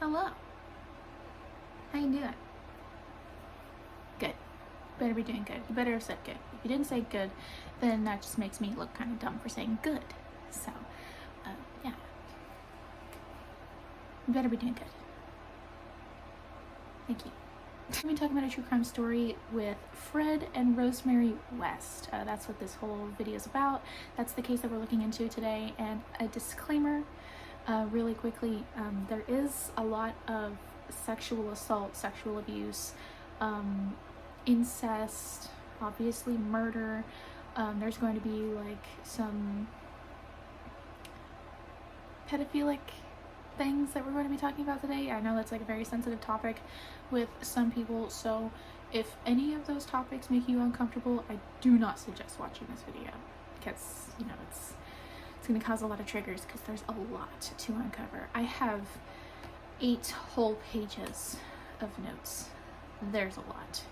Hello. How you doing? Good. Better be doing good. You better have said good. If you didn't say good, then that just makes me look kind of dumb for saying good. So, yeah. You better be doing good. Thank you. I'm going to be talking about a true crime story with Fred and Rosemary West. That's what this whole video is about. That's the case that we're looking into today. And a disclaimer, really quickly, there is a lot of sexual assault, sexual abuse, incest, obviously murder. There's going to be like some pedophilic things that we're going to be talking about today. I know that's like a very sensitive topic with some people, so if any of those topics make you uncomfortable, I do not suggest watching this video because, you know, it's going to cause a lot of triggers because there's a lot to uncover. I have 8 whole pages of notes. There's a lot.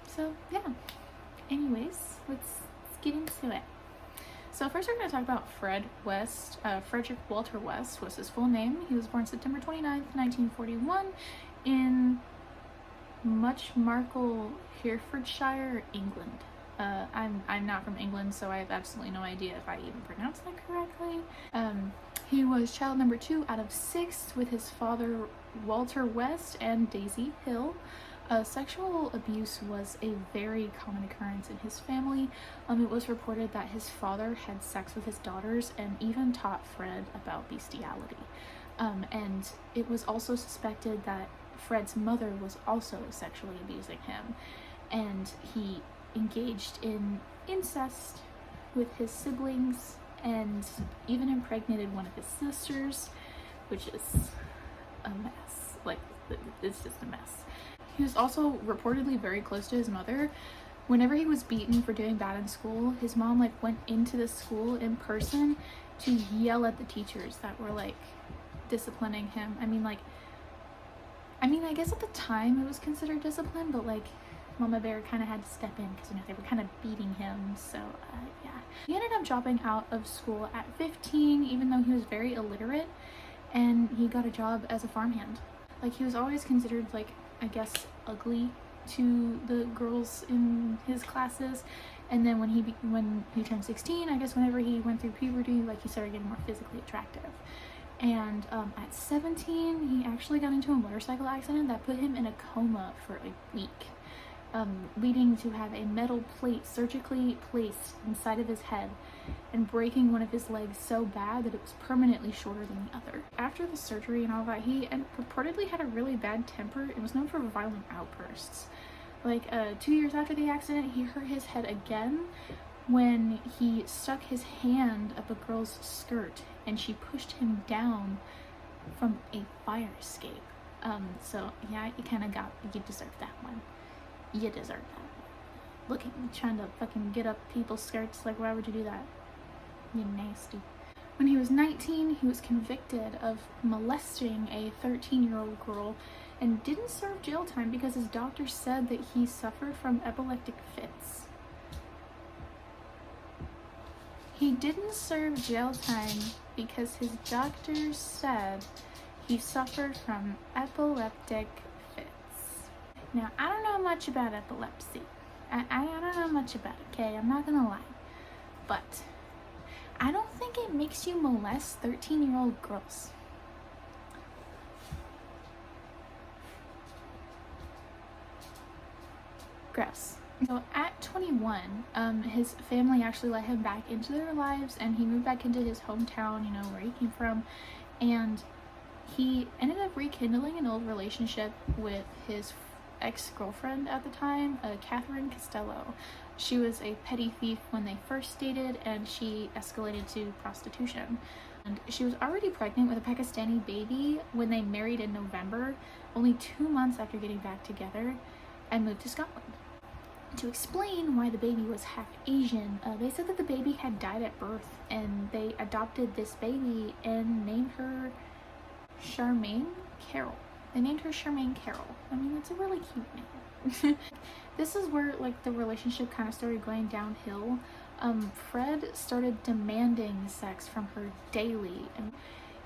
So yeah. Anyways, let's get into it. So first we're going to talk about Fred West. Frederick Walter West was his full name. He was born September 29th, 1941 in Muchmarcle, Herefordshire, England. I'm not from England, so I have absolutely no idea if I even pronounced that correctly. He was child number 2 out of 6 with his father Walter West and Daisy Hill. Sexual abuse was a very common occurrence in his family. It was reported that his father had sex with his daughters and even taught Fred about bestiality. And it was also suspected that Fred's mother was also sexually abusing him, and he engaged in incest with his siblings and even impregnated one of his sisters, which is a mess. Like, it's just a mess. He was also reportedly very close to his mother. Whenever he was beaten for doing bad in school, his mom like went into the school in person to yell at the teachers that were like disciplining him. I mean, I guess at the time it was considered discipline, but like Mama Bear kind of had to step in because, you know, they were kind of beating him. So yeah. He ended up dropping out of school at 15, even though he was very illiterate, and he got a job as a farmhand. Like, he was always considered, like, I guess, ugly to the girls in his classes. And then when he turned 16, I guess whenever he went through puberty, like, he started getting more physically attractive. And at 17, he actually got into a motorcycle accident that put him in a coma for a week, leading to have a metal plate surgically placed inside of his head and breaking one of his legs so bad that it was permanently shorter than the other. After the surgery and all that, he purportedly had a really bad temper and was known for violent outbursts. Like 2 years after the accident, he hurt his head again when he stuck his hand up a girl's skirt and she pushed him down from a fire escape. So yeah, you deserve that one. You deserve that. Look at you trying to fucking get up people's skirts. Like, why would you do that? You nasty. When he was 19, he was convicted of molesting a 13-year-old girl and didn't serve jail time because his doctor said that he suffered from epileptic fits. He didn't serve jail time because his doctor said he suffered from epileptic fits. Now, I don't know much about epilepsy. I don't know much about it, okay? I'm not gonna lie. But I don't think it makes you molest 13-year-old girls. Gross. So at 21, his family actually let him back into their lives, and he moved back into his hometown, you know, where he came from, and he ended up rekindling an old relationship with his ex-girlfriend at the time, Catherine Costello. She was a petty thief when they first dated, and she escalated to prostitution. And she was already pregnant with a Pakistani baby when they married in November, only 2 months after getting back together, and moved to Scotland. To explain why the baby was half Asian, they said that the baby had died at birth, and they adopted this baby and named her Charmaine Carroll. They named her Charmaine Carroll. I mean, that's a really cute name. This is where, like, the relationship kind of started going downhill. Fred started demanding sex from her daily, and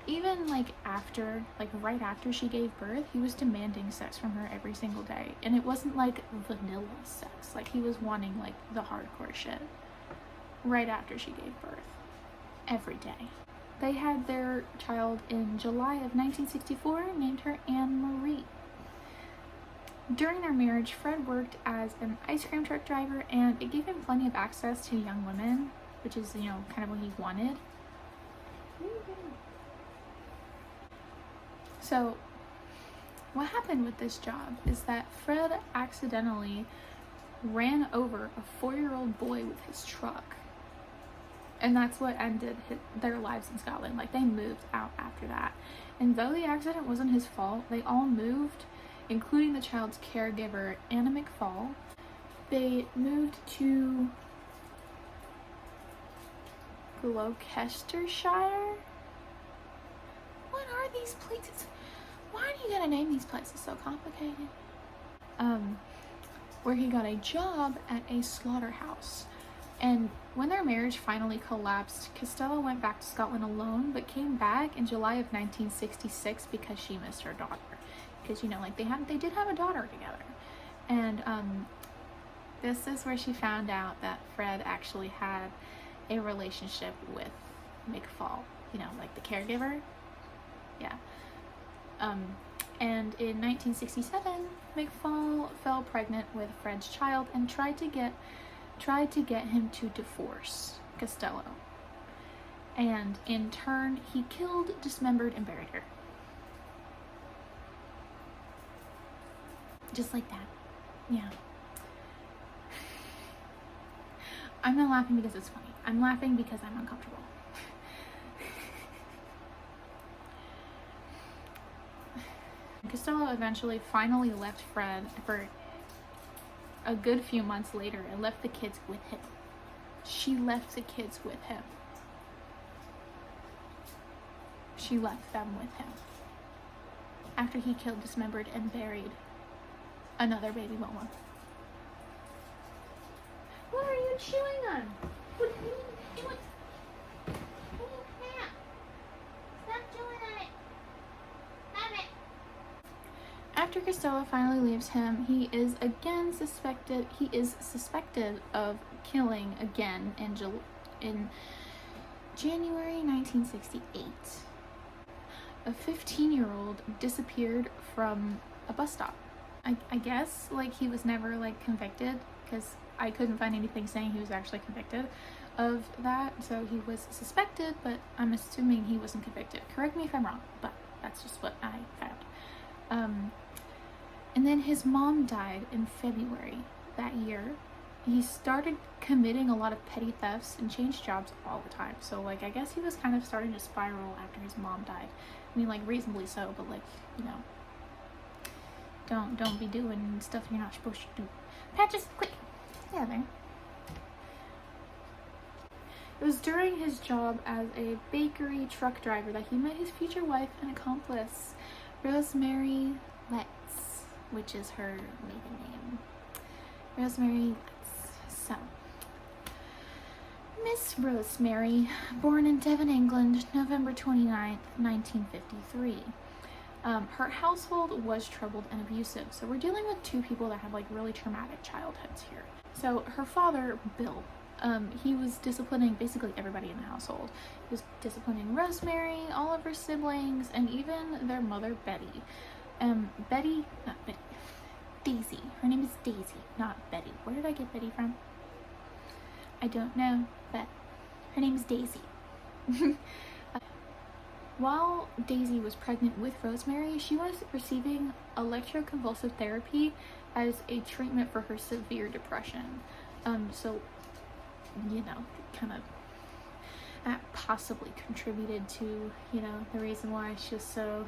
even like after, like right after she gave birth, he was demanding sex from her every single day. And it wasn't like vanilla sex. Like he was wanting like the hardcore shit right after she gave birth. Every day. They had their child in July of 1964, named her Anne Marie. During their marriage, Fred worked as an ice cream truck driver, and it gave him plenty of access to young women, which is, you know, kind of what he wanted. So, what happened with this job is that Fred accidentally ran over a 4-year-old boy with his truck. And that's what ended their lives in Scotland. Like, they moved out after that. And though the accident wasn't his fault, they all moved, including the child's caregiver, Anna McFall. They moved to Gloucestershire? What are these places? Why do you gotta name these places so complicated? Where he got a job at a slaughterhouse. And when their marriage finally collapsed, Costello went back to Scotland alone, but came back in July of 1966 because she missed her daughter. Because, you know, like they did have a daughter together. And this is where she found out that Fred actually had a relationship with McFall, you know, like the caregiver. Yeah. And in 1967, McFall fell pregnant with Fred's child and tried to get him to divorce Costello. And in turn, he killed, dismembered, and buried her. Just like that. Yeah. I'm not laughing because it's funny. I'm laughing because I'm uncomfortable. Costello eventually finally left Fred for a good few months later and left the kids with him. She left the kids with him. She left them with him. After he killed, dismembered, and buried another baby mama. What are you chewing on? What are you doing? Stop chewing on it. Stop it. After Costello finally leaves him, he is suspected of killing again in January 1968. A 15-year-old disappeared from a bus stop. I guess, like, he was never, like, convicted, because I couldn't find anything saying he was actually convicted of that, so he was suspected, but I'm assuming he wasn't convicted. Correct me if I'm wrong, but that's just what I found. And then his mom died in February that year. He started committing a lot of petty thefts and changed jobs all the time. So, like, I guess he was kind of starting to spiral after his mom died. I mean, like, reasonably so, but, like, you know, don't be doing stuff you're not supposed to do. Patches, quick! Yeah, there. It was during his job as a bakery truck driver that he met his future wife and accomplice, Rosemary Letts, which is her maiden name. Rosemary Letts. So, Miss Rosemary, born in Devon, England, November 29th, 1953. Her household was troubled and abusive, so we're dealing with two people that had, like, really traumatic childhoods here. So her father, Bill, he was disciplining basically everybody in the household. He was disciplining Rosemary, all of her siblings, and even their mother, Betty. Daisy. Her name is Daisy, not Betty. Where did I get Betty from? I don't know, but her name is Daisy. While Daisy was pregnant with Rosemary, she was receiving electroconvulsive therapy as a treatment for her severe depression. So, you know, kind of that possibly contributed to, you know, the reason why she was so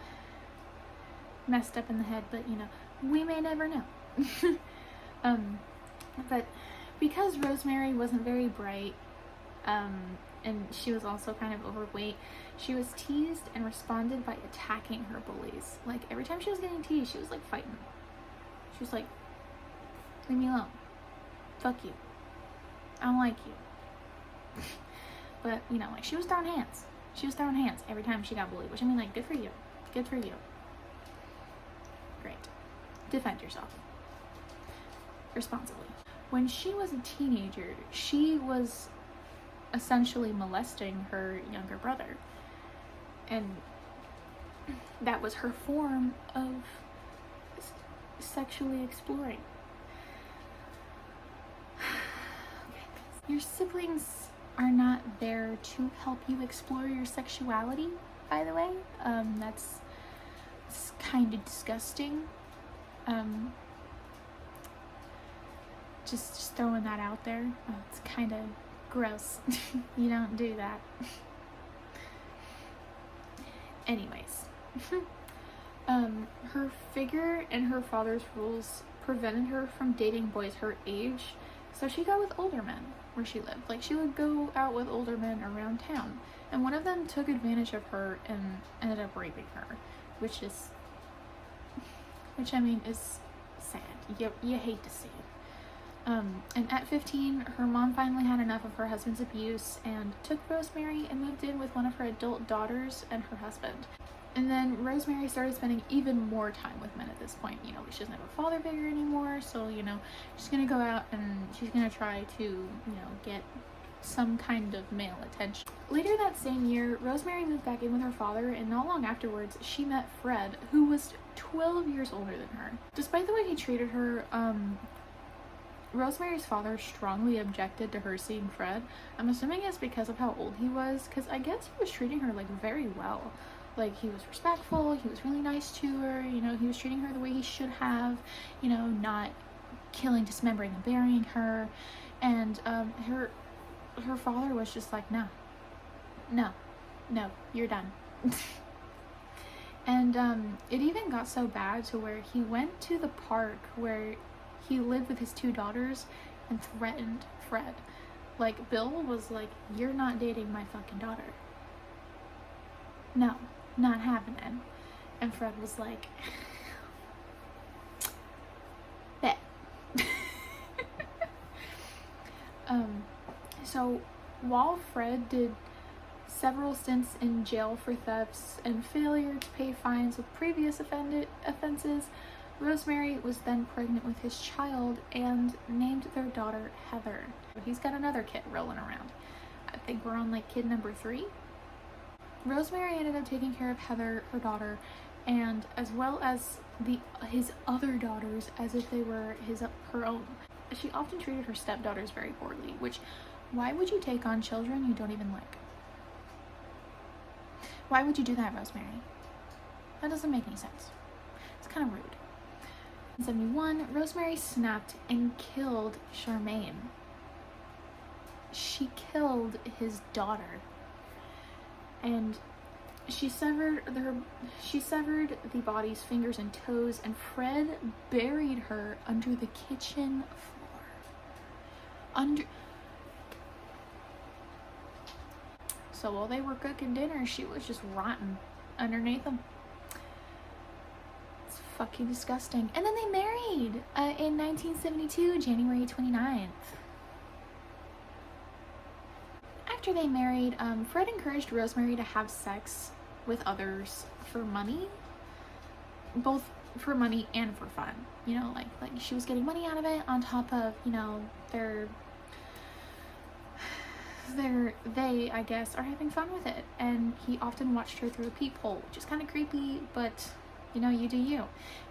messed up in the head, but, you know, we may never know. But because Rosemary wasn't very bright, and she was also kind of overweight, she was teased and responded by attacking her bullies. Like, every time she was getting teased, she was, like, fighting. She was like, leave me alone. Fuck you. I don't like you. But, you know, like, she was throwing hands. She was throwing hands every time she got bullied, which I mean, like, good for you. Good for you. Great. Defend yourself. Responsibly. When she was a teenager, she was essentially molesting her younger brother. And that was her form of sexually exploring. Your siblings are not there to help you explore your sexuality, by the way. That's kind of disgusting. Just throwing that out there. Oh, it's kind of gross. You don't do that. Anyways. Her figure and her father's rules prevented her from dating boys her age, so she got with older men where she lived. Like, she would go out with older men around town, and one of them took advantage of her and ended up raping her, which I mean is sad. You hate to see it. And at 15, her mom finally had enough of her husband's abuse and took Rosemary and moved in with one of her adult daughters and her husband. And then Rosemary started spending even more time with men at this point. You know, she doesn't have a father figure anymore, so, you know, she's gonna go out and she's gonna try to, you know, get some kind of male attention. Later that same year, Rosemary moved back in with her father, and not long afterwards, she met Fred, who was 12 years older than her. Despite the way he treated her, Rosemary's father strongly objected to her seeing Fred. I'm assuming it's because of how old he was, because I guess he was treating her, like, very well. Like, he was respectful, he was really nice to her, you know, he was treating her the way he should have, you know, not killing, dismembering, and burying her. And her father was just like, no, you're done. And it even got so bad to where he went to the park where he lived with his two daughters and threatened Fred. Like, Bill was like, you're not dating my fucking daughter. No, not happening. And Fred was like, bet. So while Fred did several stints in jail for thefts and failure to pay fines with previous offenses, Rosemary was then pregnant with his child and named their daughter Heather. He's got another kid rolling around. I think we're on, like, kid number 3. Rosemary ended up taking care of Heather, her daughter, and as well as his other daughters as if they were her own. She often treated her stepdaughters very poorly, which, why would you take on children you don't even like? Why would you do that, Rosemary? That doesn't make any sense. It's kind of rude. In 1971, Rosemary snapped and killed Charmaine. She killed his daughter. And she severed the body's fingers and toes, and Fred buried her under the kitchen floor. So while they were cooking dinner, she was just rotting underneath them. It's fucking disgusting. And then they married in 1972, January 29th. After they married, Fred encouraged Rosemary to have sex with others for money, both for money and for fun. You know, like she was getting money out of it on top of, you know, they, I guess, are having fun with it. And he often watched her through a peephole, which is kind of creepy, but, you know, you do you.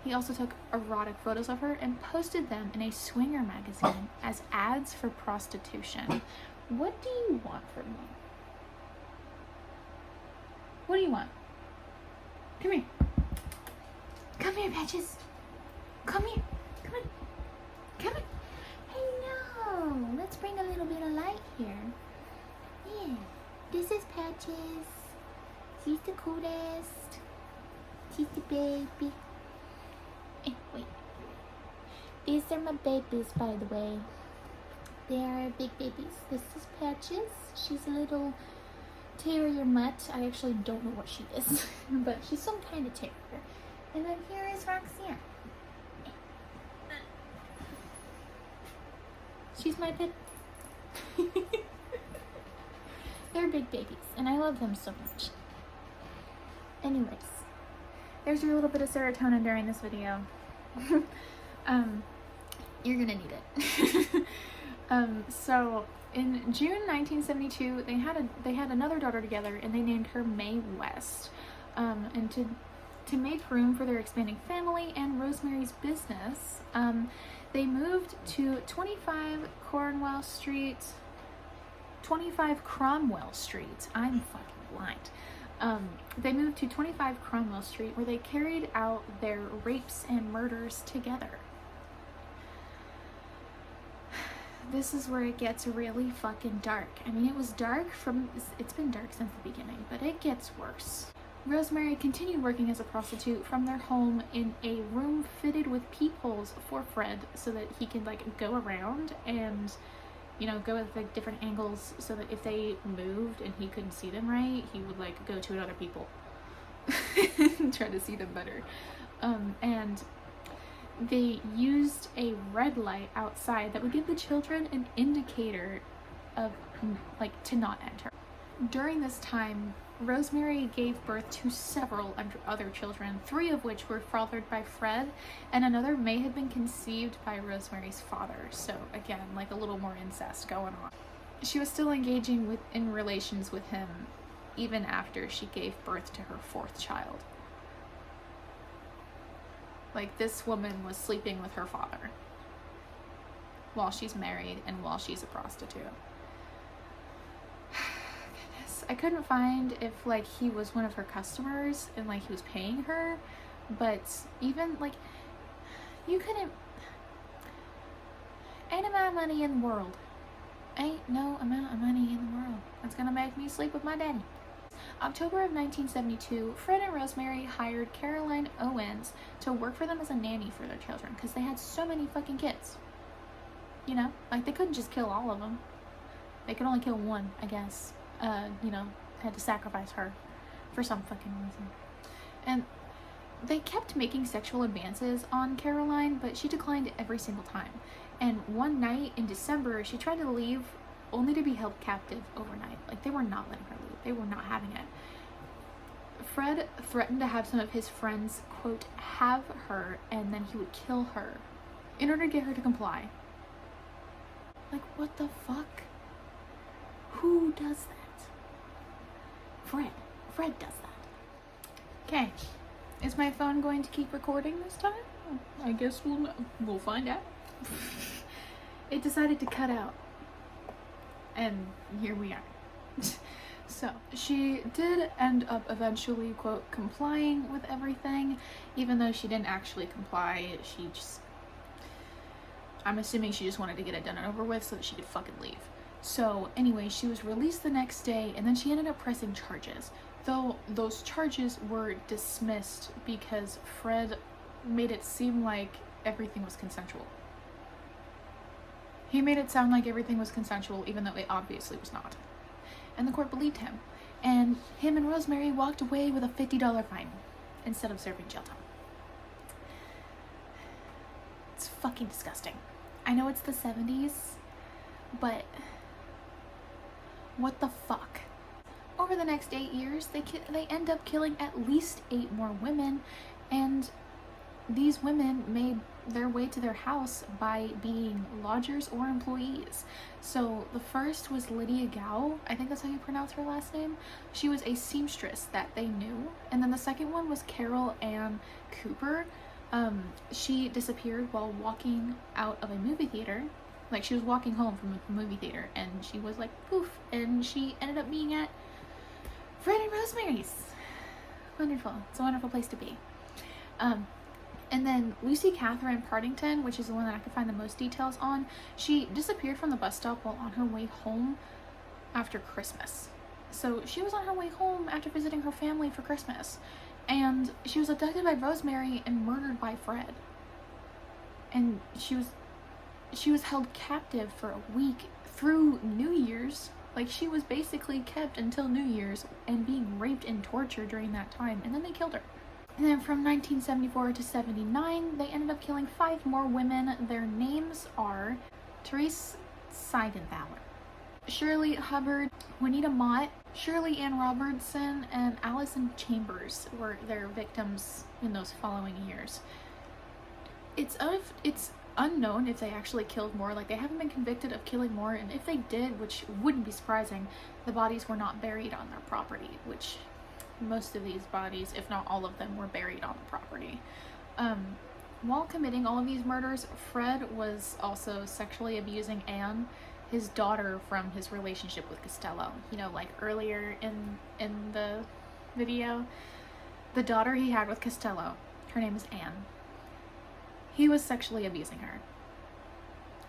He also took erotic photos of her and posted them in a swinger magazine as ads for prostitution. What do you want from me? What do you want? Come here. Come here, Patches. Come here. Come on. Come on. Hello. Let's bring a little bit of light here. Yeah. This is Patches. She's the coolest. She's the baby. Hey, wait. These are my babies, by the way. They are big babies. This is Patches. She's a little terrier mutt. I actually don't know what she is, but she's some kind of terrier. And then here is Roxanne. She's my pet. They're big babies, and I love them so much. Anyways, there's your little bit of serotonin during this video. You're gonna need it. So in June 1972, they had another daughter together, and they named her Mae West. And to make room for their expanding family and Rosemary's business, they moved to 25 Cromwell Street. I'm fucking blind. They moved to 25 Cromwell Street, where they carried out their rapes and murders together. This is where it gets really fucking dark. I mean, it's been dark since the beginning, but it gets worse. Rosemary continued working as a prostitute from their home in a room fitted with peepholes for Fred, so that he could like go around and, you know, go with like different angles, so that if they moved and he couldn't see them right, he would like go to another people and try to see them better. And they used a red light outside that would give the children an indicator of like to not enter. During this time, Rosemary gave birth to several other children, 3 of which were fathered by Fred, and another may have been conceived by Rosemary's father. So again, like a little more incest going on. She was still engaging in relations with him even after she gave birth to her 4th child. Like, this woman was sleeping with her father while she's married and while she's a prostitute. Goodness. I couldn't find if, like, he was one of her customers and, like, he was paying her, but even, like, you couldn't... Ain't amount of money in the world. Ain't no amount of money in the world that's gonna make me sleep with my daddy. October of 1972, Fred and Rosemary hired Caroline Owens to work for them as a nanny for their children, because they had so many fucking kids. You know, like, they couldn't just kill all of them. They could only kill one, I guess. You know, had to sacrifice her for some fucking reason. And they kept making sexual advances on Caroline, but she declined every single time. And one night in December, she tried to leave, only to be held captive overnight. Like, they were not letting her leave. They were not having it. Fred threatened to have some of his friends, quote, have her, and then he would kill her in order to get her to comply. Like, what the fuck? Who does that? Fred. Fred does that. Okay. Is my phone going to keep recording this time? I guess we'll find out. It decided to cut out. And here we are. So, she did end up eventually, quote, complying with everything, even though she didn't actually comply. I'm assuming she just wanted to get it done and over with so that she could fucking leave. So, anyway, she was released the next day, and then she ended up pressing charges. Though those charges were dismissed because Fred made it seem like everything was consensual. He made it sound like everything was consensual, even though it obviously was not. And the court believed him. And him and Rosemary walked away with a $50 fine instead of serving jail time. It's fucking disgusting. I know it's the 70s, but what the fuck? Over the next 8 years, they end up killing at least 8 more women, and these women made their way to their house by being lodgers or employees. So the first was Lydia Gow, I think that's how you pronounce her last name. She was a seamstress that they knew. And then the second one was Carol Ann Cooper. She disappeared while walking out of a movie theater. Like, she was walking home from a movie theater, and she was like, poof, and she ended up being at Fred and Rosemary's. Wonderful. It's a wonderful place to be. And then Lucy Catherine Partington, which is the one that I could find the most details on, she disappeared from the bus stop while on her way home after Christmas. So she was on her way home after visiting her family for Christmas. And she was abducted by Rosemary and murdered by Fred. And she was held captive for a week through New Year's. Like, she was basically kept until New Year's and being raped and tortured during that time. And then they killed her. And then from 1974 to 79, they ended up killing 5 more women. Their names are Therese Seidenthaler, Shirley Hubbard, Juanita Mott, Shirley Ann Robertson, and Allison Chambers were their victims in those following years. It's unknown if they actually killed more. Like, they haven't been convicted of killing more, and if they did, which wouldn't be surprising, the bodies were not buried on their property, which most of these bodies, if not all of them, were buried on the property. While committing all of these murders, Fred was also sexually abusing Anne, his daughter, from his relationship with Costello. You know, like earlier in the video, the daughter he had with Costello, her name is Anne. He was sexually abusing her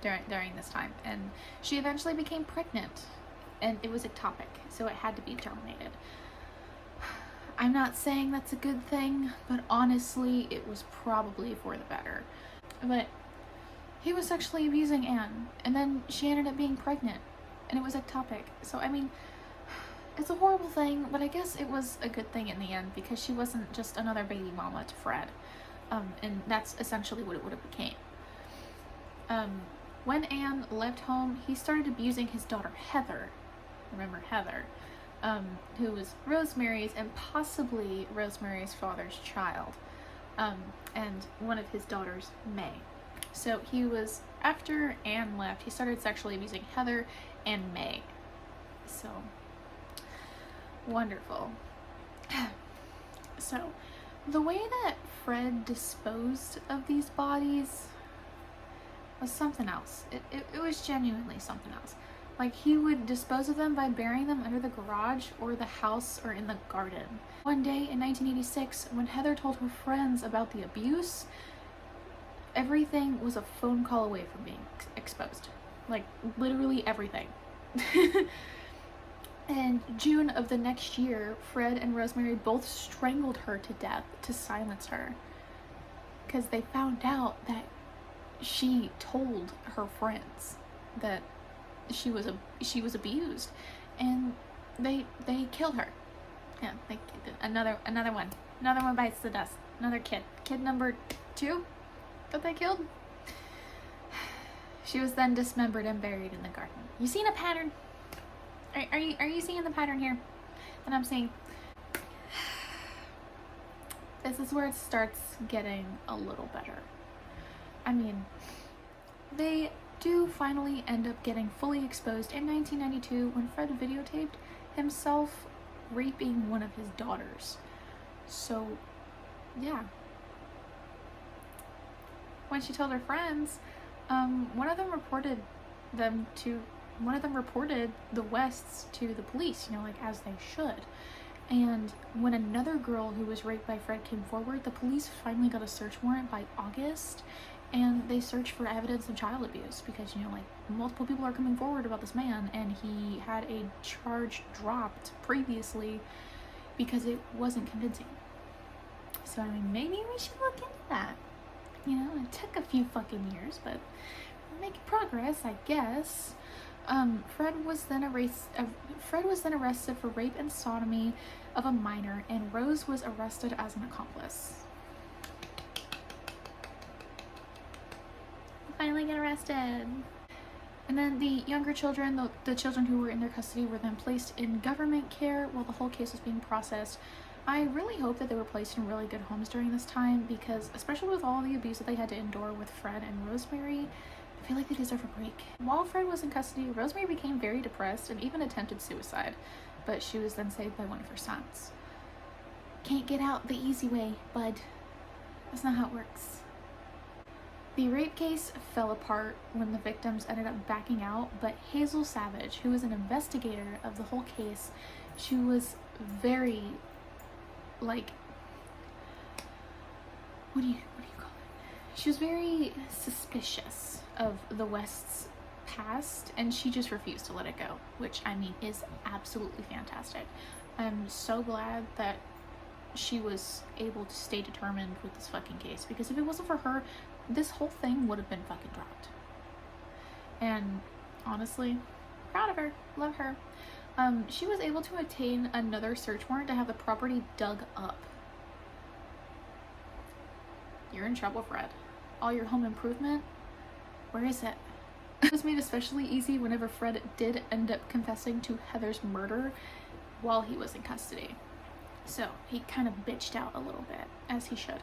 during this time, and she eventually became pregnant, and it was ectopic, so it had to be terminated. I'm not saying that's a good thing, but honestly, it was probably for the better. But he was sexually abusing Anne, and then she ended up being pregnant, and it was ectopic. So, I mean, it's a horrible thing, but I guess it was a good thing in the end, because she wasn't just another baby mama to Fred. And that's essentially what it would have became. When Anne left home, he started abusing his daughter Heather. Remember Heather, who was Rosemary's and possibly Rosemary's father's child, and one of his daughters, May. So he was, after Anne left, he started sexually abusing Heather and May. So, wonderful. So, the way that Fred disposed of these bodies was something else. It was genuinely something else. Like, he would dispose of them by burying them under the garage or the house or in the garden. One day in 1986, when Heather told her friends about the abuse, everything was a phone call away from being exposed. Like, literally everything. In June of the next year, Fred and Rosemary both strangled her to death to silence her, because they found out that she told her friends that she was abused, and they killed her. Yeah, another one bites the dust. Another kid number 2 that they killed. She was then dismembered and buried in the garden. You seen a pattern? Are you seeing the pattern here that I'm seeing? This is where it starts getting a little better. I mean, they do finally end up getting fully exposed in 1992 when Fred videotaped himself raping one of his daughters. So, yeah. When she told her friends, one of them reported the Wests to the police, you know, like, as they should. And when another girl who was raped by Fred came forward, the police finally got a search warrant by August, and they searched for evidence of child abuse because, you know, like, multiple people are coming forward about this man, and he had a charge dropped previously because it wasn't convincing. So, I mean, maybe we should look into that. You know, it took a few fucking years, but we're making progress, I guess. Fred was then arrested for rape and sodomy of a minor, and Rose was arrested as an accomplice. Finally get arrested. And then the younger children, the children who were in their custody, were then placed in government care while the whole case was being processed. I really hope that they were placed in really good homes during this time, because especially with all the abuse that they had to endure with Fred and Rosemary, I feel like they deserve a break. While Fred was in custody, Rosemary became very depressed and even attempted suicide, but she was then saved by one of her sons. Can't get out the easy way, bud. That's not how it works. The rape case fell apart when the victims ended up backing out, but Hazel Savage, who was an investigator of the whole case, she was very, like, what do you call it? She was very suspicious of the West's past, and she just refused to let it go, which, I mean, is absolutely fantastic. I'm so glad that she was able to stay determined with this fucking case, because if it wasn't for her, this whole thing would have been fucking dropped. And honestly, proud of her, love her. She was able to obtain another search warrant to have the property dug up. You're in trouble, Fred. All your home improvement, where is it? It was made especially easy whenever Fred did end up confessing to Heather's murder while he was in custody. So he kind of bitched out a little bit, as he should.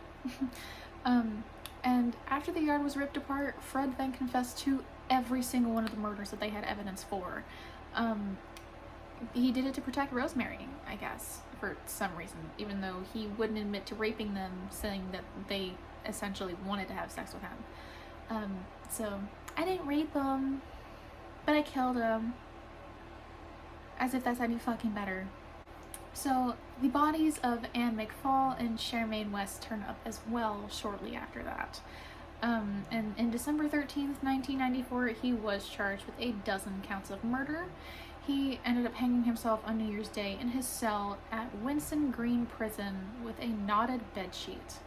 And after the yard was ripped apart, Fred then confessed to every single one of the murders that they had evidence for. He did it to protect Rosemary, I guess, for some reason, even though he wouldn't admit to raping them, saying that they essentially wanted to have sex with him. So, I didn't rape him, but I killed him. As if that's any fucking better. So, the bodies of Anne McFall and Charmaine West turn up as well shortly after that. And in December 13th, 1994, he was charged with a dozen counts of murder. He ended up hanging himself on New Year's Day in his cell at Winson Green Prison with a knotted bedsheet.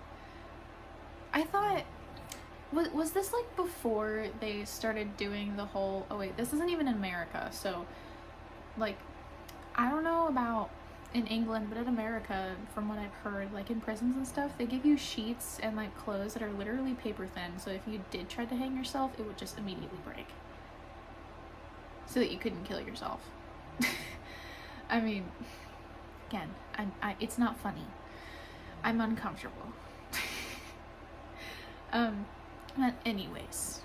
I thought, was this like before they started doing the whole, oh wait, this isn't even in America, so like, I don't know about in England, but in America, from what I've heard, like in prisons and stuff, they give you sheets and like clothes that are literally paper thin, so if you did try to hang yourself, it would just immediately break. So that you couldn't kill yourself. I mean, again, it's not funny. I'm uncomfortable. But anyways,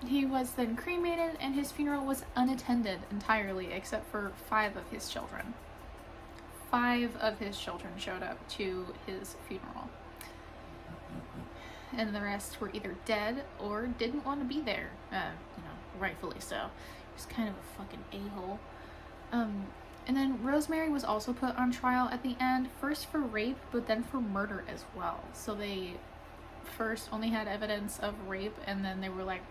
he was then cremated, and his funeral was unattended entirely, except for 5 of his children. 5 of his children showed up to his funeral. And the rest were either dead or didn't want to be there. Rightfully so. He's kind of a fucking a-hole. And then Rosemary was also put on trial at the end, first for rape, but then for murder as well. So they first only had evidence of rape, and then they were like,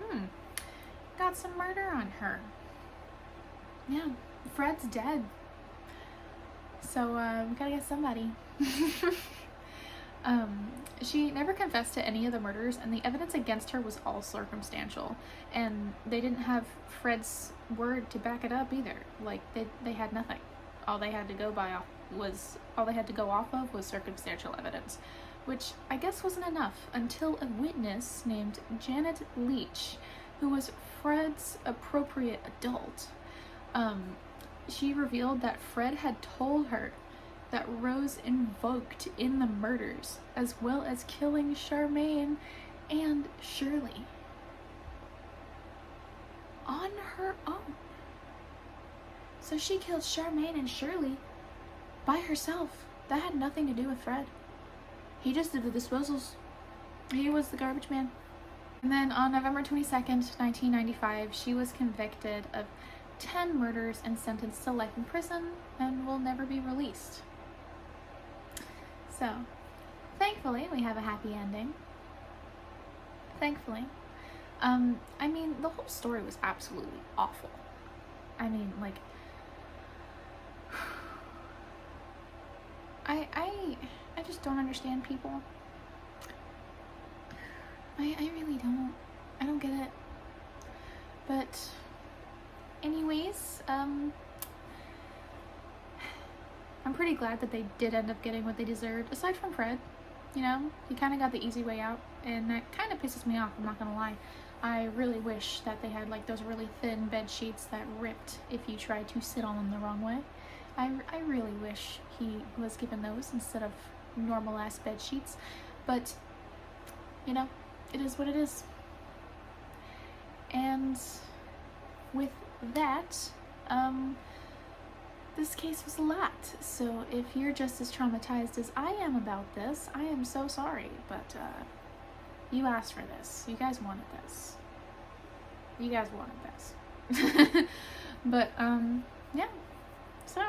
got some murder on her. Yeah, Fred's dead. So, we gotta get somebody. She never confessed to any of the murders, and the evidence against her was all circumstantial. And they didn't have Fred's word to back it up either. Like, they had nothing. All they had to go off of was circumstantial evidence, which I guess wasn't enough until a witness named Janet Leach, who was Fred's appropriate adult, she revealed that Fred had told her that Rose invoked in the murders, as well as killing Charmaine and Shirley on her own. So she killed Charmaine and Shirley by herself. That had nothing to do with Fred. He just did the disposals. He was the garbage man. And then on November 22nd, 1995, she was convicted of 10 murders and sentenced to life in prison and will never be released. So, thankfully, we have a happy ending. Thankfully. I mean, the whole story was absolutely awful. I mean, like, I just don't understand people. I really don't. I don't get it. But anyways, I'm pretty glad that they did end up getting what they deserved, aside from Fred. You know, he kind of got the easy way out, and that kind of pisses me off, I'm not gonna lie. I really wish that they had like those really thin bed sheets that ripped if you tried to sit on them the wrong way. I really wish he was given those instead of normal ass bed sheets, but you know, it is what it is. And with that, this case was a lot, so if you're just as traumatized as I am about this, I am so sorry, but you asked for this. You guys wanted this. You guys wanted this. But yeah, so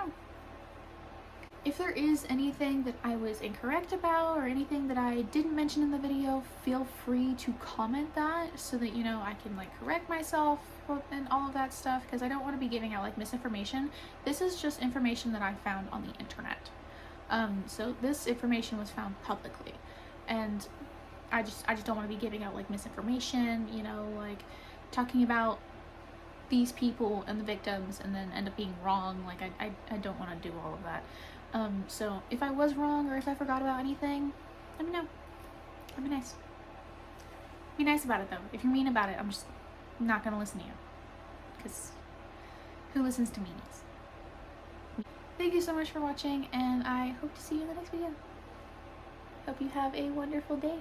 if there is anything that I was incorrect about or anything that I didn't mention in the video, feel free to comment that so that, you know, I can like correct myself and all of that stuff, because I don't want to be giving out like misinformation. This is just information that I found on the internet. So this information was found publicly, and I just don't want to be giving out like misinformation, you know, like talking about these people and the victims and then end up being wrong. Like I don't want to do all of that. So if I was wrong or if I forgot about anything, let me know. That'd be nice. Be nice about it though. If you're mean about it, I'm not gonna listen to you. Because who listens to meanies? Thank you so much for watching, and I hope to see you in the next video. Hope you have a wonderful day.